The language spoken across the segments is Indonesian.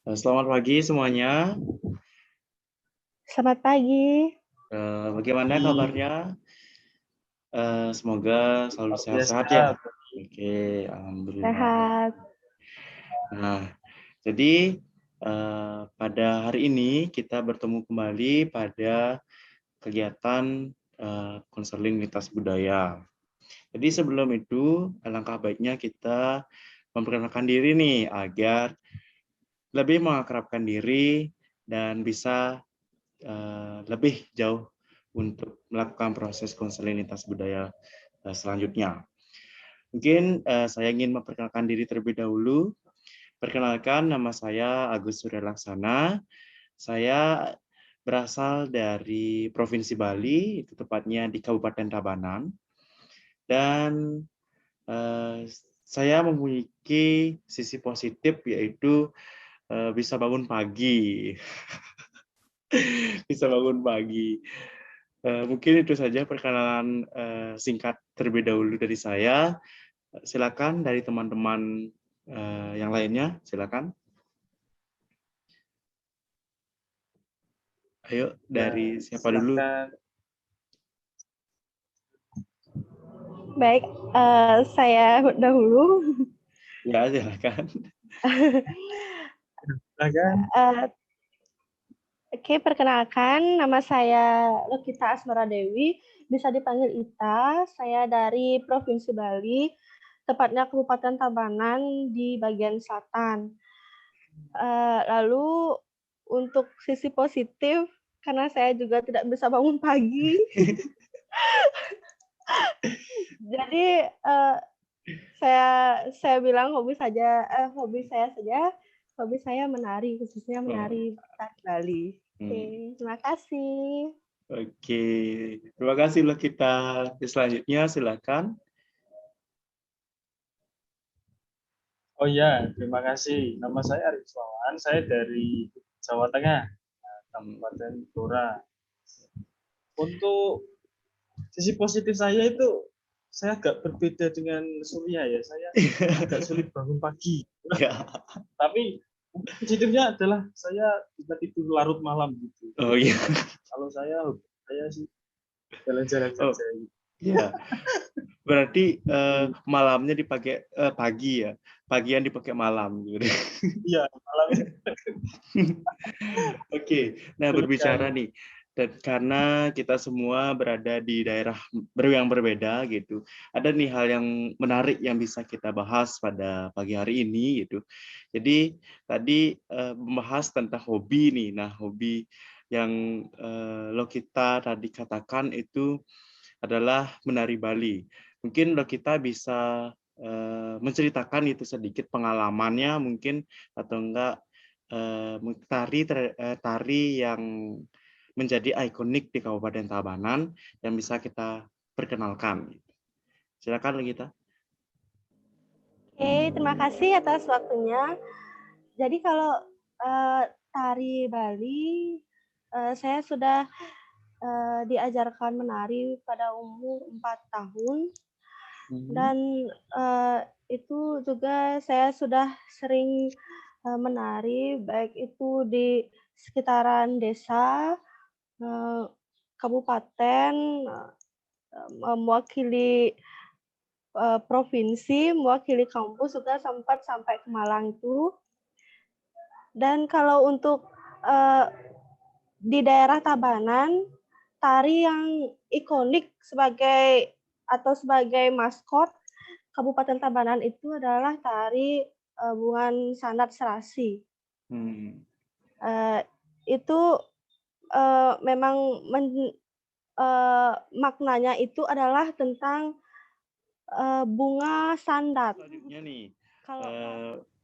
Selamat pagi semuanya. Selamat pagi. Bagaimana kabarnya? Semoga selalu sehat-sehat ya. Biasa. Oke, alhamdulillah. Sehat. Nah, jadi pada hari ini kita bertemu kembali pada kegiatan konseling lintas budaya. Jadi sebelum itu, alangkah baiknya kita memperkenalkan diri nih agar lebih mengakrabkan diri dan bisa lebih jauh untuk melakukan proses konseling lintas budaya selanjutnya. Mungkin saya ingin memperkenalkan diri terlebih dahulu. Perkenalkan, nama saya Agus Surya Laksana. Saya berasal dari Provinsi Bali, itu tepatnya di Kabupaten Tabanan. Dan saya memiliki sisi positif, yaitu bisa bangun pagi. Bisa bangun pagi. Mungkin itu saja perkenalan singkat terlebih dahulu dari saya. Silakan dari teman-teman yang lainnya, silakan. Ayo, dari siapa dulu? Silakan. Baik, saya dahulu. Ya, silakan. Silakan. Oke, perkenalkan, nama saya Lokita Asmara Dewi, bisa dipanggil Ita. Saya dari Provinsi Bali, tepatnya Kabupaten Tabanan di bagian selatan. Lalu untuk sisi positif, karena saya juga tidak bisa bangun pagi, jadi saya bilang hobi saya menari, khususnya menari tari Bali. Oke, terima kasih. Oke, terima kasih loh kita. Selanjutnya silakan. Oh ya, terima kasih. Nama saya Arif Wawan. Saya dari Jawa Tengah, Kabupaten Blora. Untuk sisi positif saya itu, saya agak berbeda dengan Surya ya. Saya agak sulit bangun pagi. Ya. Tapi positifnya adalah saya bisa tidur larut malam gitu. Oh iya. Kalau saya sih jalan-jalan Oh, saja. iya. Berarti malamnya dipakai pagi ya. Pagian dipakai malam gitu. Iya, malam. Oke, nah berbicara nih, dan karena kita semua berada di daerah yang berbeda gitu, ada nih hal yang menarik yang bisa kita bahas pada pagi hari ini gitu. Jadi tadi membahas tentang hobi nih, nah hobi yang Lokita tadi katakan itu adalah menari Bali. Mungkin Lokita bisa menceritakan itu sedikit pengalamannya mungkin atau enggak tari yang menjadi ikonik di Kabupaten Tabanan yang bisa kita perkenalkan. Silakan Lokita. Oke, terima kasih atas waktunya. Jadi kalau tari Bali, saya sudah diajarkan menari pada umur 4 tahun. Dan itu juga saya sudah sering menari, baik itu di sekitaran desa, kabupaten, mewakili provinsi, mewakili kampus, juga sempat sampai ke Malang itu. Dan kalau untuk di daerah Tabanan, tari yang ikonik sebagai maskot Kabupaten Tabanan itu adalah tari bungan sanat serasi. Itu memang maknanya itu adalah tentang bunga sandat. Selanjutnya nih,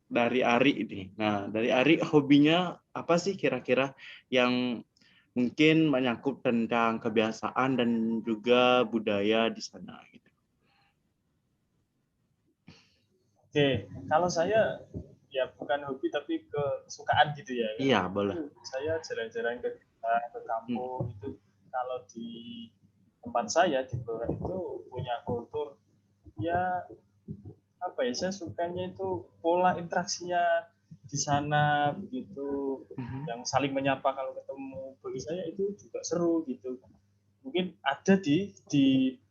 dari Ari ini. Nah, dari Ari hobinya apa sih kira-kira yang mungkin menyangkut tentang kebiasaan dan juga budaya di sana gitu. Oke, kalau saya ya bukan hobi tapi kesukaan gitu ya. Iya, boleh. Saya jalan-jalan ke kampung itu, kalau di tempat saya di Blora itu punya kultur ya, apa ya, saya sukanya itu pola interaksinya di sana begitu, Mhm. yang saling menyapa kalau ketemu, bagi saya itu juga seru gitu. Mungkin ada di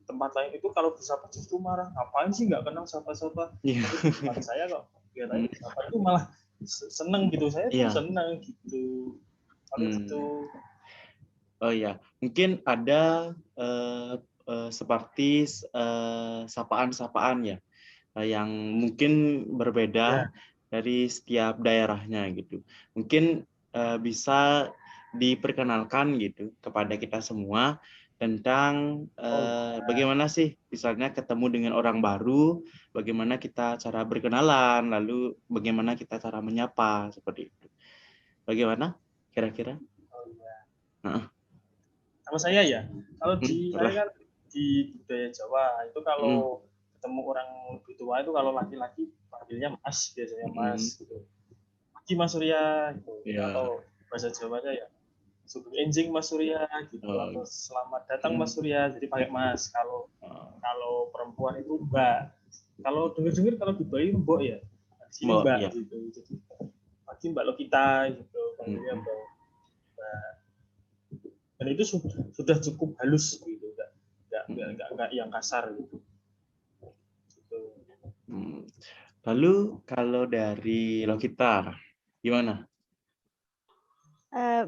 tempat lain itu kalau disapa justru marah, ngapain sih nggak kenal sapa-sapa, Iya. tapi di tempat saya kok biasanya disapa itu malah seneng gitu, saya tuh Iya. seneng gitu kalau itu. Oh ya, mungkin ada seperti sapaan-sapaan ya, yang mungkin berbeda Ya, dari setiap daerahnya gitu. Mungkin bisa diperkenalkan gitu kepada kita semua tentang oh iya, bagaimana sih misalnya ketemu dengan orang baru, bagaimana kita cara berkenalan, lalu bagaimana kita cara menyapa seperti itu. Bagaimana kira-kira? oh iya. Heeh. Sama saya ya, kalau di saya Boleh. kan di budaya Jawa itu Mm, kalau ketemu orang lebih tua itu kalau laki-laki panggilnya Mas, biasanya mm, Mas gitu. Pagi Mas Surya gitu. ya. Atau bahasa Jawanya ya Sugeng Enjing Mas Surya gitu, Oh, atau selamat datang Mas mm, Surya, jadi ya. pakai Mas. Kalau Oh, kalau perempuan itu Mbak. Kalau dengar-dengar kalau di Bali Mbok ya. Nah, di sini Mbak, Mbak ya. gitu. Jadi pagi Mbak Lokita gitu, panggilnya Mm, Mbak. Dan itu sudah cukup halus gitu, mm, nggak yang kasar gitu. Gitu. mm. Lalu kalau dari Lokitar, gimana?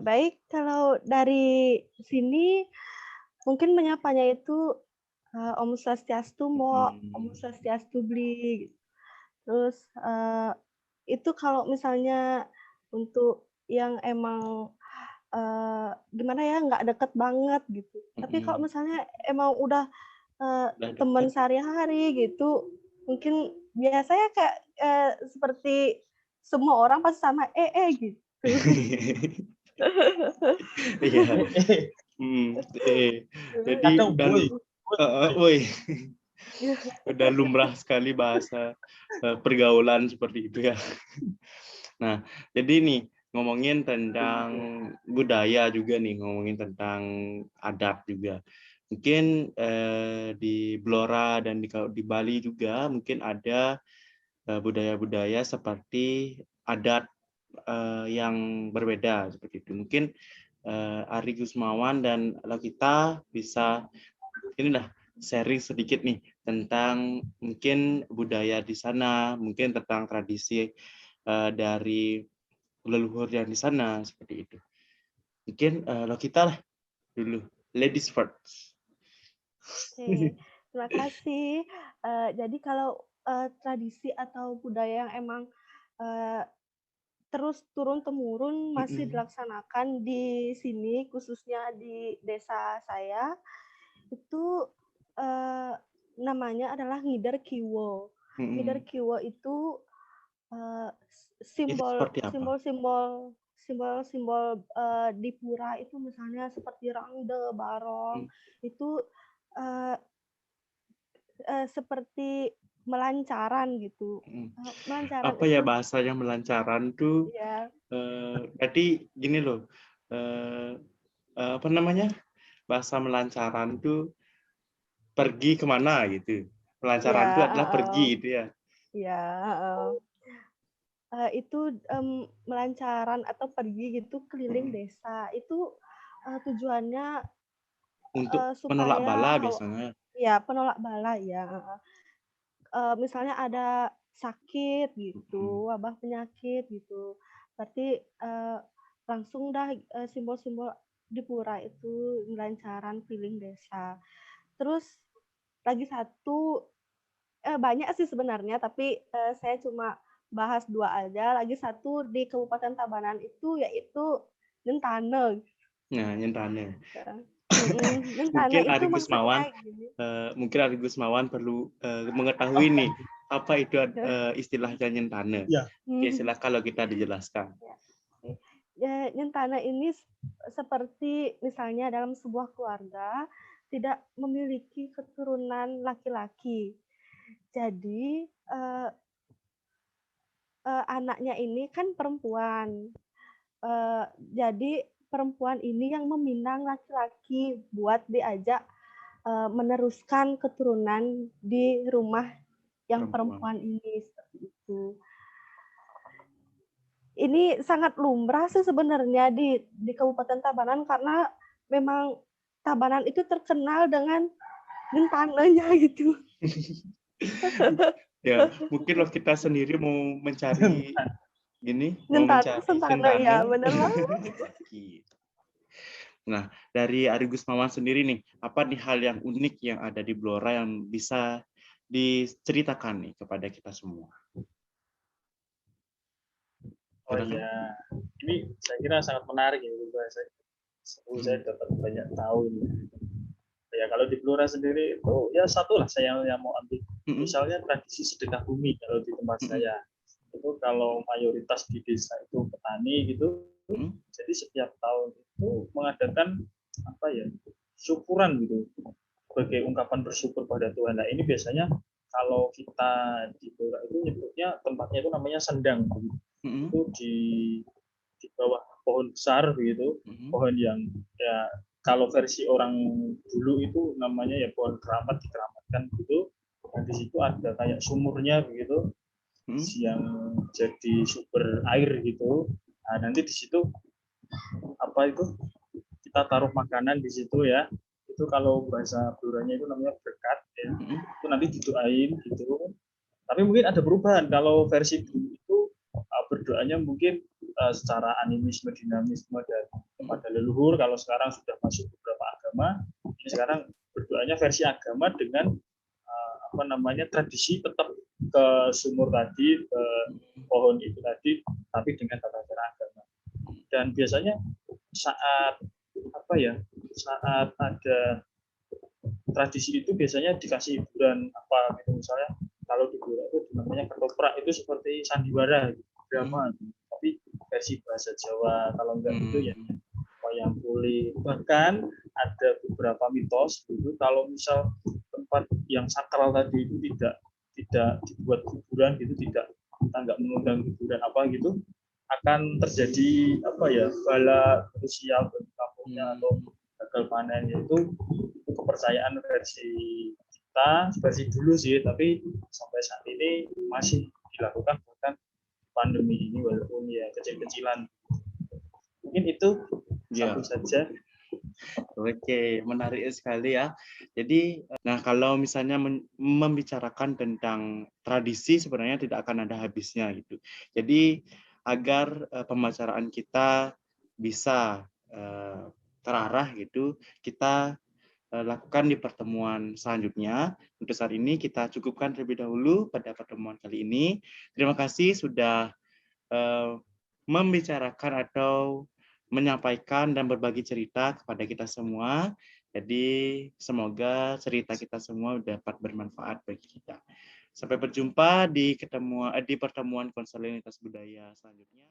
Baik, kalau dari sini mungkin menyapanya itu Om Swastiastu, Mo, Om Mm, Swastiastu Bli. Terus itu kalau misalnya untuk yang emang gimana ya, nggak deket banget gitu. Tapi kalau mm, misalnya emang udah udah teman dekat. sehari-hari gitu, mungkin biasanya kayak seperti semua orang pasti sama gitu. Iya. Jadi Kadang udah, boy, boy. woi, udah lumrah sekali bahasa pergaulan seperti itu ya. Nah, jadi nih ngomongin tentang budaya juga nih, ngomongin tentang adat juga. Mungkin di Blora dan di Bali juga mungkin ada budaya-budaya seperti adat yang berbeda seperti itu. Mungkin Ari Gusmawan dan Lokita bisa inilah sharing sedikit nih tentang mungkin budaya di sana, mungkin tentang tradisi dari leluhur yang di sana seperti itu. Mungkin Lokita lah dulu, ladies first. Oke, terima kasih. Jadi kalau tradisi atau budaya yang emang eh, terus turun-temurun masih Mm-mm. dilaksanakan di sini, khususnya di desa saya, itu eh, namanya adalah Ngidar Kiwo. Ngidar Mm-mm. Kiwo itu eh, Itu simbol seperti apa? simbol-simbol simbol-simbol di pura itu misalnya seperti rangde, barong, Mm, itu eh, seperti melancaran gitu. mm. Melancaran Apa ya itu bahasanya melancaran tuh? ya Berarti gini loh, eh, apa namanya? Bahasa melancaran tuh pergi kemana gitu. ya Pelancaran itu adalah pergi gitu ya. ya itu melancaran atau pergi gitu keliling Mm. desa. Itu tujuannya Untuk menolak supaya bala kalau biasanya. ya penolak bala ya. Misalnya ada sakit Mm. gitu, wabah penyakit gitu. Berarti langsung dah simbol-simbol di pura itu melancaran keliling desa. Terus lagi satu banyak sih sebenarnya, tapi saya cuma bahas 2 aja. Lagi satu di Kabupaten Tabanan itu yaitu Nyentane. Nah, nyentane. Nyentane Mungkin itu Ari maksudnya Gusmawan, gini. perlu mengetahui Oh nih apa itu istilahnya nyentane. iya, Oke, silakan kalau kita dijelaskan. Ya, ya, Nyentane ini seperti misalnya dalam sebuah keluarga tidak memiliki keturunan laki-laki. Jadi anaknya ini kan perempuan. Eh, jadi perempuan ini yang meminang laki-laki buat diajak meneruskan keturunan di rumah yang Perempuan. perempuan ini seperti itu. ini sangat lumrah sih sebenarnya di Kabupaten Tabanan karena memang Tabanan itu terkenal dengan gentananya gitu. Ya, mungkin loh kita sendiri mau mencari mau Gentana mencari Sentana Sentano. ya, bener banget. Gitu. Nah, dari Ari Gusmawan sendiri nih, apa nih hal yang unik yang ada di Blora yang bisa diceritakan nih kepada kita semua? Oh Silakan. iya, ini saya kira sangat menarik ya, saya dapat banyak tahu ini. Ya kalau di Blora sendiri itu ya satu lah saya yang mau ambil. Misalnya tradisi sedekah bumi kalau di tempat saya itu kalau mayoritas di desa itu petani gitu, jadi setiap tahun itu mengadakan apa ya syukuran gitu sebagai ungkapan bersyukur pada Tuhan. Nah ini biasanya kalau kita di Blora itu nyebutnya tempatnya itu namanya sendang gitu. Itu di bawah pohon besar begitu, pohon yang ya kalau versi orang dulu itu namanya ya pohon keramat, dikeramatkan gitu. Dan di situ ada kayak sumurnya begitu, yang jadi sumber air gitu. Nah, nanti di situ apa itu kita taruh makanan di situ ya. Itu kalau bahasa Bloranya itu namanya berkat ya. Itu nanti didoain gitu. Tapi mungkin ada perubahan kalau versi dulu itu berdoanya mungkin secara animisme, dinamisme dan kepada leluhur. Kalau sekarang sudah masuk beberapa agama, ini sekarang berdoanya versi agama dengan apa namanya tradisi tetap ke sumur tadi, ke pohon itu tadi, tapi dengan tata cara agama. Dan biasanya saat apa ya, saat ada tradisi itu biasanya dikasih hiburan apa gitu, misalnya kalau di Blora itu namanya ketoprak, itu seperti sandiwara drama, tapi versi bahasa Jawa. Kalau enggak itu ya wayang kulit. Bahkan ada beberapa mitos itu kalau misal tempat yang sakral tadi itu tidak dibuat hiburan gitu, tidak, kita nggak mengundang hiburan apa gitu, akan terjadi apa ya bala sosial bagi kampungnya atau gagal panen. Itu kepercayaan versi kita, versi dulu sih, tapi sampai saat ini masih dilakukan bahkan pandemi ini, walaupun ya kecil-kecilan. Mungkin itu satu saja. Oke, menarik sekali ya. Jadi, nah kalau misalnya membicarakan tentang tradisi sebenarnya tidak akan ada habisnya gitu. Jadi agar pembicaraan kita bisa terarah gitu, kita lakukan di pertemuan selanjutnya. Untuk saat ini kita cukupkan terlebih dahulu pada pertemuan kali ini. Terima kasih sudah membicarakan atau menyampaikan dan berbagi cerita kepada kita semua. Jadi semoga cerita kita semua dapat bermanfaat bagi kita. Sampai berjumpa di pertemuan konseling lintas budaya selanjutnya.